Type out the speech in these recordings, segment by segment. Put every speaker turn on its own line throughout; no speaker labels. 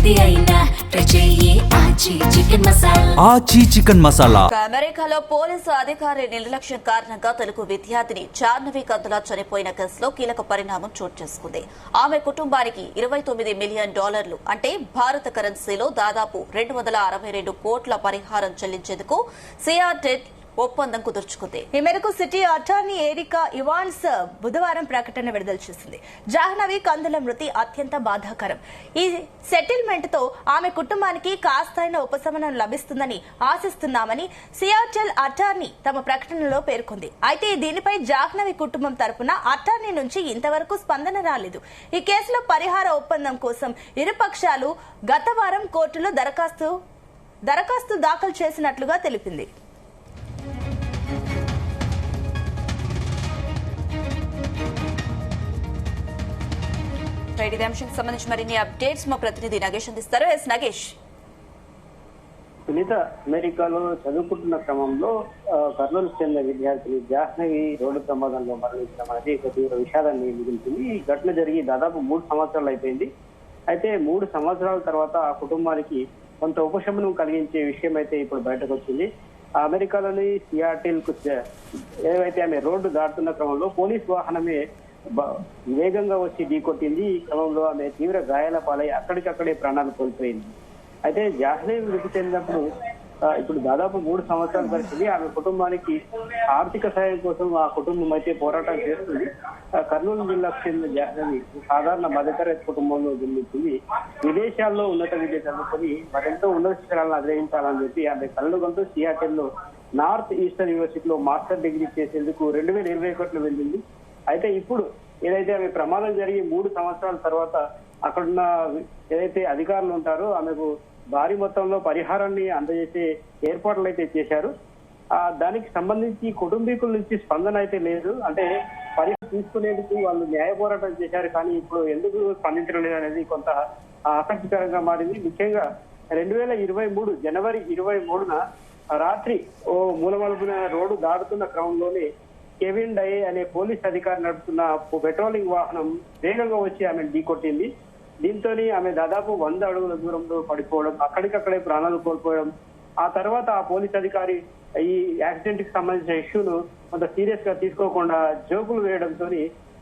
ఏది అయినా ఆచి చికెన్ మసాలా.
అమెరికాలో పోలీసు అధికారి నిర్లక్ష్యం కారణంగా తెలుగు విద్యార్థిని జాహ్నవి కందుల చనిపోయిన కేసులో కీలక పరిణామం చోటు చేసుకుంది. ఆమె కుటుంబానికి $29 మిలియన్ అంటే భారత కరెన్సీలో దాదాపు 262 కోట్ల పరిహారం చెల్లించేందుకు సిఆర్టెట్ ఒప్పందం కుదుర్చుకుంది.
ఈ మేరకు సిటీ అటార్నీ ఎరికా ఇవాన్స్ బుధవారం ప్రకటన విడుదల చేసింది. జాహ్నవి కందుల మృతి అత్యంత బాధాకరం. ఈ సెటిల్మెంట్ తో ఆమె కుటుంబానికి కాస్తైన ఉపశమనం లభిస్తుందని ఆశిస్తున్నామని సియాటెల్ అటార్నీ తమ ప్రకటనలో పేర్కొంది. అయితే దీనిపై జాహ్నవి కుటుంబం తరపున అటార్నీ నుంచి ఇంతవరకు స్పందన రాలేదు. ఈ కేసులో పరిహార ఒప్పందం కోసం ఇరుపక్షాలు గత వారం కోర్టులో దరఖాస్తు దాఖలు చేసినట్లుగా తెలిపింది.
ఇదే అంశానికి సంబంధించి మరిన్ని అప్డేట్స్ మా ప్రతినిధి నగేష్ అందిస్తారు. ఎస్ నగేష్.
సునీత అమెరికాలో చదువుకుంటున్న క్రమంలో కర్నూలు చెందిన విద్యార్థిని జాహ్నవి రోడ్డు ప్రమాదంలో మరణించడం అనేది ఒక తీవ్ర విషాదాన్ని మిగులుతుంది. ఈ ఘటన జరిగి దాదాపు 3 సంవత్సరాలు అయిపోయింది. అయితే 3 సంవత్సరాల తర్వాత ఆ కుటుంబానికి కొంత ఉపశమనం కలిగించే విషయం అయితే ఇప్పుడు బయటకు వచ్చింది. అమెరికాలోని సియాటిల్ కు ఏవైతే ఆమె రోడ్డు దాటుతున్న క్రమంలో పోలీస్ వాహనమే వేగంగా వచ్చి ఢీకొట్టింది. ఈ క్రమంలో ఆమె తీవ్ర గాయాల పాలై అక్కడికక్కడే ప్రాణాలు కోల్పోయింది. అయితే జాహ్నవి మృతి చెందినప్పుడు ఇప్పుడు దాదాపు 3 సంవత్సరాలు గడిచింది. ఆమె కుటుంబానికి ఆర్థిక సాయం కోసం ఆ కుటుంబం అయితే పోరాటం చేస్తుంది. కర్నూలు జిల్లాకు చెందిన జాహ్నవి సాధారణ మధ్యతరగతి కుటుంబంలో జన్మించింది. విదేశాల్లో ఉన్నత విద్య చదువుకొని మరెంతో ఉన్నత శిఖరాలను అధిగమించాలని చెప్పి ఆమె కళ్ళుగంటూ సియాటెల్లో నార్త్ ఈస్టర్న్ యూనివర్సిటీలో మాస్టర్ డిగ్రీ చేసేందుకు 2021లో వెళ్ళింది. అయితే ఇప్పుడు ఏదైతే ఆమె ప్రమాదం జరిగి 3 సంవత్సరాల తర్వాత అక్కడున్న ఏదైతే అధికారులు ఉంటారో ఆమెకు భారీ మొత్తంలో పరిహారాన్ని అందజేసే ఏర్పాట్లు అయితే చేశారు. దానికి సంబంధించి కుటుంబీకుల నుంచి స్పందన అయితే లేదు. అంటే పరిహారం తీసుకునేందుకు వాళ్ళు న్యాయ పోరాటం చేశారు, కానీ ఇప్పుడు ఎందుకు స్పందించడం లేదు అనేది కొంత ఆసక్తికరంగా మారింది. ముఖ్యంగా 2023 జనవరి 23న రాత్రి ఓ మూలమలుపున రోడ్డు దాటుతున్న క్రమంలోనే కెవిన్ డయే అనే పోలీస్ అధికారి నడుపుతున్న పెట్రోలింగ్ వాహనం వేగంగా వచ్చి ఆమె ఢీకొట్టింది. దీంతో ఆమె దాదాపు 100 అడుగుల దూరంలో పడిపోవడం, అక్కడికక్కడే ప్రాణాలు కోల్పోవడం. ఆ తర్వాత ఆ పోలీస్ అధికారి ఈ యాక్సిడెంట్ కి సంబంధించిన ఇష్యూను కొంత సీరియస్ గా తీసుకోకుండా జోకులు వేయడంతో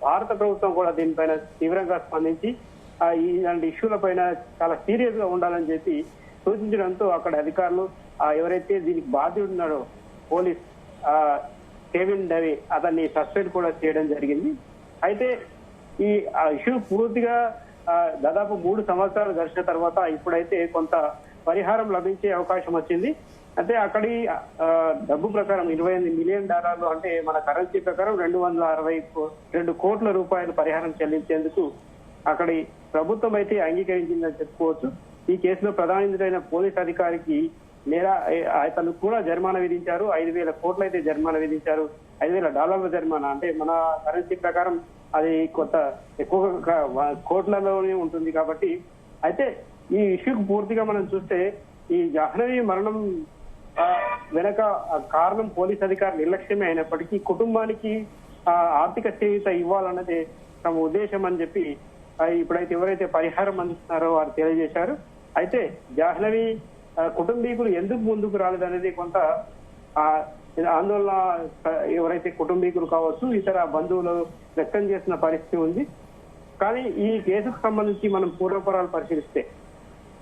భారత ప్రభుత్వం కూడా దీనిపైన తీవ్రంగా స్పందించి ఇలాంటి ఇష్యూల పైన చాలా సీరియస్ గా ఉండాలని చెప్పి సూచించడంతో అక్కడ అధికారులు ఎవరైతే దీనికి బాధ్యుడున్నారో పోలీస్ కెవిన్ డవే అతన్ని సస్పెండ్ కూడా చేయడం జరిగింది. అయితే ఈ ఇష్యూ పూర్తిగా దాదాపు 3 సంవత్సరాలు గడిచిన తర్వాత ఇప్పుడైతే కొంత పరిహారం లభించే అవకాశం వచ్చింది. అంటే అక్కడి డబ్బు ప్రకారం $28 మిలియన్ అంటే మన కరెన్సీ ప్రకారం 262 కోట్ల రూపాయలు పరిహారం చెల్లించేందుకు అక్కడి ప్రభుత్వం అయితే అంగీకరించిందని చెప్పుకోవచ్చు. ఈ కేసులో ప్రధానితుడైన పోలీస్ అధికారికి అతను కూడా జరిమానా విధించారు. 5,000 కోట్లు అయితే జరిమానా విధించారు. $5,000 జరిమానా అంటే మన కరెన్సీ ప్రకారం అది కొంత ఎక్కువగా కోట్లలోనే ఉంటుంది కాబట్టి. అయితే ఈ ఇష్యూకి పూర్తిగా మనం చూస్తే ఈ జాహ్నవి మరణం వెనక కారణం పోలీస్ అధికారి నిర్లక్ష్యమే అయినప్పటికీ కుటుంబానికి ఆర్థిక చేయూత ఇవ్వాలన్నదే తమ ఉద్దేశం అని చెప్పి ఇప్పుడైతే ఎవరైతే పరిహారం అందిస్తున్నారో వారు తెలియజేశారు. అయితే జాహ్నవి కుటుంబీకులు ఎందుకు ముందుకు రాలేదనేది కొంత ఆందోళన ఎవరైతే కుటుంబీకులు కావచ్చు ఇతర బంధువులు వ్యక్తం చేసిన పరిస్థితి ఉంది. కానీ ఈ కేసుకు సంబంధించి మనం పూర్వపరాలు పరిశీలిస్తే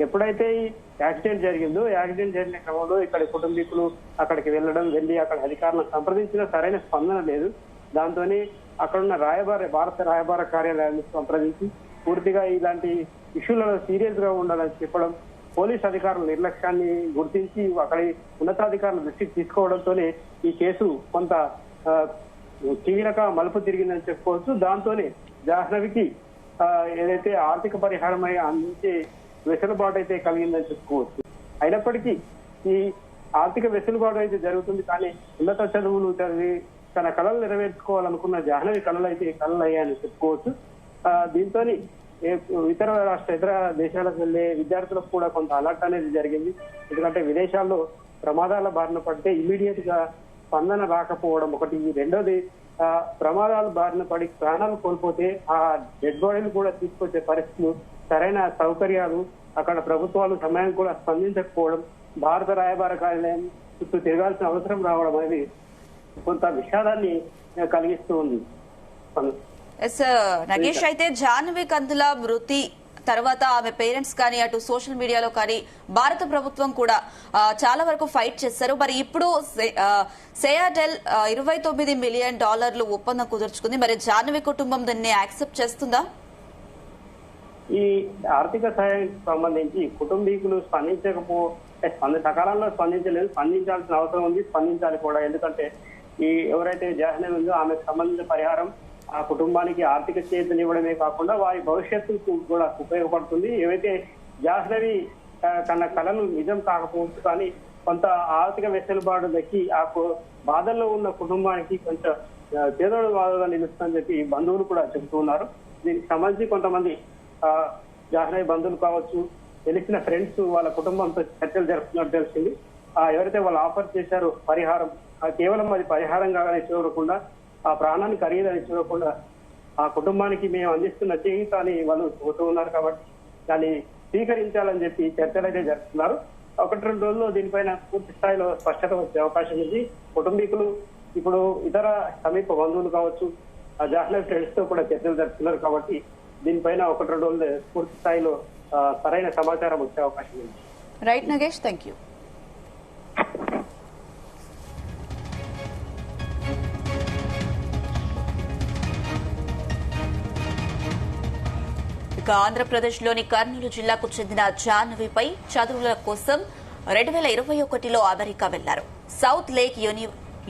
ఎప్పుడైతే ఈ యాక్సిడెంట్ జరిగిన క్రమంలో ఇక్కడ కుటుంబీకులు అక్కడికి వెళ్ళి అక్కడ అధికారులను సంప్రదించినా సరైన స్పందన లేదు. దాంతోనే అక్కడున్న భారత రాయబార కార్యాలయాన్ని సంప్రదించి పూర్తిగా ఇలాంటి ఇష్యూలలో సీరియస్ గా ఉండాలని చెప్పడం, పోలీస్ అధికారుల నిర్లక్ష్యాన్ని గుర్తించి అక్కడి ఉన్నతాధికారుల దృష్టికి తీసుకోవడంతోనే ఈ కేసు కొంత కీలక మలుపు తిరిగిందని చెప్పుకోవచ్చు. దాంతోనే జాహ్నవికి ఏదైతే ఆర్థిక పరిహారమై అందించే వెసులుబాటు అయితే కలిగిందని చెప్పుకోవచ్చు. అయినప్పటికీ ఈ ఆర్థిక వెసులుబాటు అయితే జరుగుతుంది, కానీ ఉన్నత చదువులు చదివి తన కళలు నెరవేర్చుకోవాలనుకున్న జాహ్నవి కళలు అయ్యాయని చెప్పుకోవచ్చు. దీంతో ఇతర దేశాలకు వెళ్లే విద్యార్థులకు కూడా కొంత అలర్ట్ అనేది జరిగింది. ఎందుకంటే విదేశాల్లో ప్రమాదాల బారిన పడితే ఇమీడియట్ గా స్పందన రాకపోవడం ఒకటి, రెండోది ప్రమాదాల బారిన పడి ప్రాణాలు కోల్పోతే ఆ డెడ్ బాడీలు కూడా తీసుకొచ్చే పరిస్థితులు సరైన సౌకర్యాలు, అక్కడ ప్రభుత్వాలు సమయం కూడా స్పందించకపోవడం, భారత రాయబార కార్యాలయం చుట్టూ తిరగాల్సిన అవసరం రావడం అనేది కొంత విషాదాన్ని కలిగిస్తూ ఉంది.
నగేష్, అయితే జాహ్నవి కందుల మృతి తర్వాత ఆమె పేరెంట్స్ కానీ అటు సోషల్ మీడియాలో కానీ భారత ప్రభుత్వం కూడా చాలా వరకు ఫైట్ చేశారు. మరి ఇప్పుడు సియాటెల్ $29 మిలియన్ ఒప్పందం కుదుర్చుకుంది. మరి జాహ్నవి కుటుంబం దాన్ని యాక్సెప్ట్ చేస్తుందా?
ఈ ఆర్థిక సహాయానికి సంబంధించి కుటుంబీకులు సకాలంలో స్పందించలేదు. స్పందించాల్సిన అవసరం ఉంది, స్పందించాలి కూడా. ఎందుకంటే ఈ ఎవరైతే జాహ్నవి ఉందో ఆమెకు సంబంధించిన పరిహారం ఆ కుటుంబానికి ఆర్థిక చేతనివ్వడమే కాకుండా వారి భవిష్యత్తుకు కూడా ఉపయోగపడుతుంది. ఏవైతే జాహ్నవి కన్న కళలు నిజం కాకపోవచ్చు, కానీ కొంత ఆర్థిక వెసులుబాటు దక్కి ఆ బాధల్లో ఉన్న కుటుంబానికి కొంచెం పేదోడు బాధగా నిలుస్తుందని చెప్పి బంధువులు కూడా చెబుతూ ఉన్నారు. దీనికి సంబంధించి కొంతమంది జాహ్నవి బంధువులు కావచ్చు, తెలిసిన ఫ్రెండ్స్ వాళ్ళ కుటుంబంతో చర్చలు జరుపుతున్నట్టు తెలిసింది. ఎవరైతే వాళ్ళు ఆఫర్ చేశారో పరిహారం, కేవలం అది పరిహారంగానే చూడకుండా ఆ ప్రాణాన్ని ఖరీదని చూడకుండా ఆ కుటుంబానికి మేము అందిస్తున్న చేయూత అని వాళ్ళు చూస్తూ ఉన్నారు. కాబట్టి దాన్ని స్వీకరించాలని చెప్పి చర్చలు అయితే జరుపుతున్నారు. 1-2 రోజుల్లో దీనిపైన పూర్తి స్థాయిలో స్పష్టత వచ్చే అవకాశం ఉంది. కుటుంబీకులు ఇప్పుడు ఇతర సమీప బంధువులు కావచ్చు, ఆ జాహ్నవి ఫ్రెండ్స్ తో కూడా చర్చలు జరుపుతున్నారు. కాబట్టి దీనిపైన 1-2 రోజులు పూర్తి స్థాయిలో సరైన సమాచారం వచ్చే అవకాశం ఉంది.
Right Nagesh, thank you. ఇక ఆంధ్రప్రదేశ్లోని కర్నూలు జిల్లాకు చెందిన జాహ్నవిపై చదువుల కోసం 2021లో అమెరికా వెళ్లారు. సౌత్ లేక్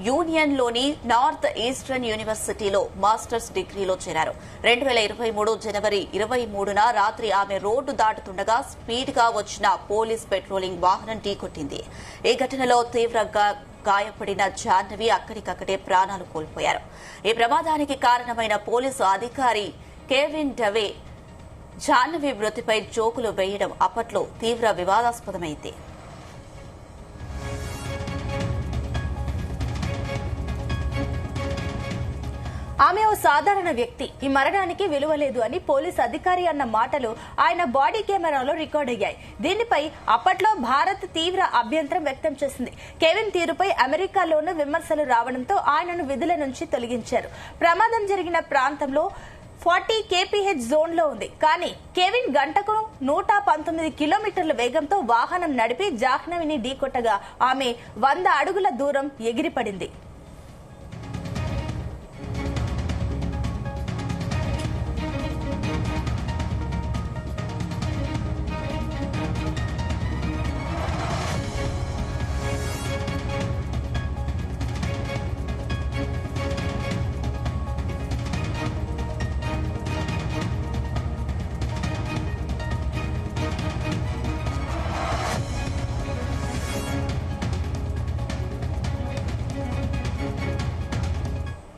యూనియన్లోని నార్త్ ఈస్టర్న్ యూనివర్సిటీలో మాస్టర్స్ డిగ్రీలో చేరారు. 2023 జనవరి 23న రాత్రి ఆమె రోడ్డు దాటుతుండగా స్పీడ్ గా వచ్చిన పోలీస్ పెట్రోలింగ్ వాహనం ఢీకొట్టింది. ఈ ఘటనలో తీవ్రంగా గాయపడిన జాహ్నవి అక్కడికక్కడే ప్రాణాలు కోల్పోయారు. ఈ ప్రమాదానికి కారణమైన పోలీసు అధికారి కెవిన్ డవే జాహ్నవి మృతిపై జోకులు వేయడం అప్పట్లో తీవ్ర వివాదాస్పదమైంది.
ఆమె ఓ సాధారణ వ్యక్తి, ఈ మరణానికి విలువ లేదు అని పోలీస్ అధికారి అన్న మాటలు ఆయన బాడీ కెమెరాలో రికార్డ్ అయ్యాయి. దీనిపై అప్పట్లో భారత్ తీవ్ర అభ్యంతరం వ్యక్తం చేసింది. కెవిన్ తీరుపై అమెరికాలోనూ విమర్శలు రావడంతో ఆయనను విధుల నుంచి తొలగించారు. ప్రమాదం జరిగిన ప్రాంతంలో 40 kph జోన్ లో ఉంది. కానీ కెవిన్ గంటకు 119 కిలోమీటర్ల వేగంతో వాహనం నడిపి జాహ్నవిని ఢీకొట్టగా ఆమె 100 అడుగుల దూరం ఎగిరిపడింది.